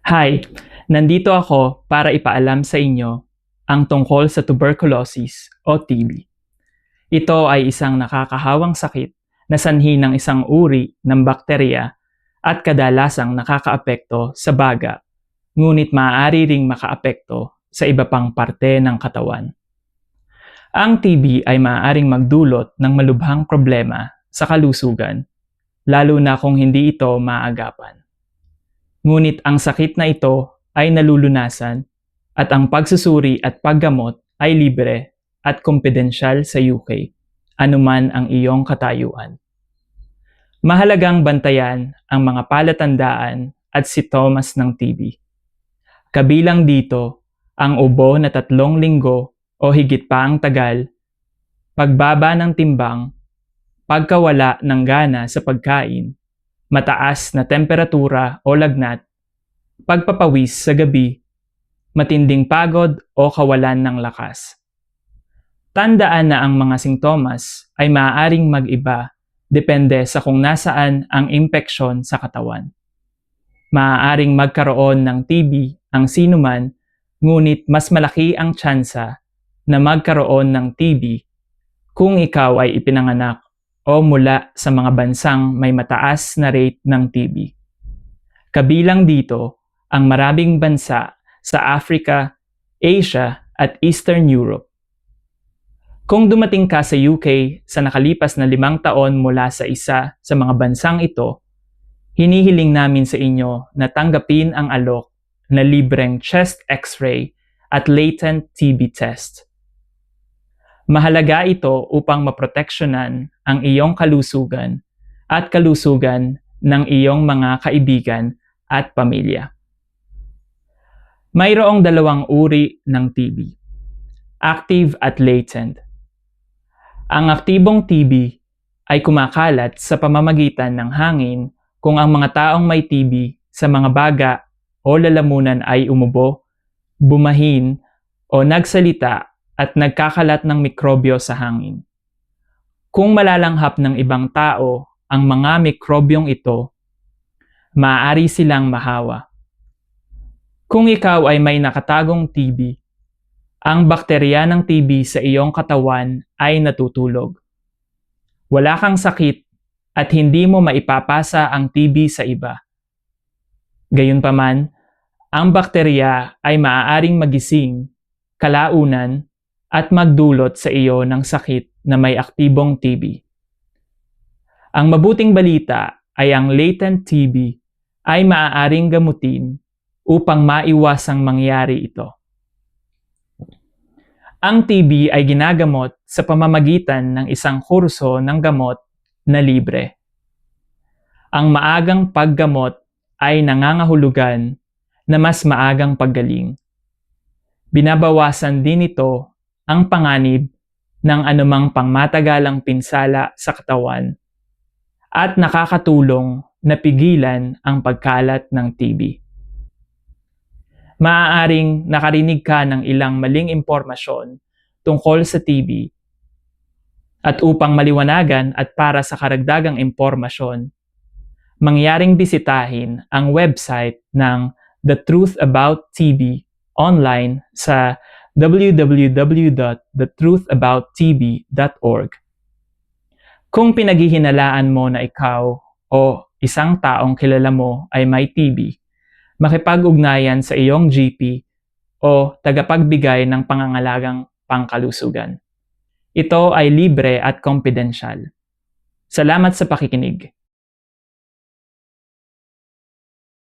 Hi, nandito ako para ipaalam sa inyo ang tungkol sa tuberculosis o TB. Ito ay isang nakakahawang sakit na sanhi ng isang uri ng bakterya at kadalasang nakakaapekto sa baga, ngunit maaari ring makaapekto sa iba pang parte ng katawan. Ang TB ay maaaring magdulot ng malubhang problema sa kalusugan, lalo na kung hindi ito maagapan. Ngunit ang sakit na ito ay nalulunasan at ang pagsusuri at paggamot ay libre at kumpidensyal sa UK, anuman ang iyong katayuan. Mahalagang bantayan ang mga palatandaan at sintomas ng TB. Kabilang dito ang ubo na 3 linggo o higit pa ang tagal, pagbaba ng timbang, pagkawala ng gana sa pagkain, mataas na temperatura o lagnat, pagpapawis sa gabi, matinding pagod o kawalan ng lakas. Tandaan na ang mga sintomas ay maaaring mag-iba depende sa kung nasaan ang impeksyon sa katawan. Maaaring magkaroon ng TB ang sinuman, ngunit mas malaki ang tsansa na magkaroon ng TB kung ikaw ay ipinanganak o mula sa mga bansang may mataas na rate ng TB. Kabilang dito ang maraming bansa sa Africa, Asia at Eastern Europe. Kung dumating ka sa UK sa nakalipas na 5 taon mula sa isa sa mga bansang ito, hinihiling namin sa inyo na tanggapin ang alok na libreng chest x-ray at latent TB test. Mahalaga ito upang maproteksyonan ang iyong kalusugan at kalusugan ng iyong mga kaibigan at pamilya. Mayroong 2 uri ng TB, active at latent. Ang aktibong TB ay kumakalat sa pamamagitan ng hangin kung ang mga taong may TB sa mga baga o lalamunan ay umubo, bumahin o nagsalita at nagkakalat ng mikrobyo sa hangin. Kung malalanghap ng ibang tao ang mga mikrobyong ito, maaari silang mahawa. Kung ikaw ay may nakatagong TB, ang bakterya ng TB sa iyong katawan ay natutulog. Wala kang sakit at hindi mo maipapasa ang TB sa iba. Gayunpaman, ang bakterya ay maaaring magising, kalaunan, at magdulot sa iyo ng sakit na may aktibong TB. Ang mabuting balita ay ang latent TB ay maaaring gamutin upang maiwasang mangyari ito. Ang TB ay ginagamot sa pamamagitan ng isang kurso ng gamot na libre. Ang maagang paggamot ay nangangahulugan na mas maagang paggaling. Binabawasan din ito ang panganib ng anumang pangmatagalang pinsala sa katawan at nakakatulong na pigilan ang pagkalat ng TB. Maaaring nakarinig ka ng ilang maling impormasyon tungkol sa TB at upang maliwanagan at para sa karagdagang impormasyon, mangyaring bisitahin ang website ng The Truth About TB online sa www.thetruthabouttb.org. Kung pinaghihinalaan mo na ikaw o isang taong kilala mo ay may TB, makipag-ugnayan sa iyong GP o tagapagbigay ng pangangalagang pangkalusugan. Ito ay libre at confidential. Salamat sa pakikinig.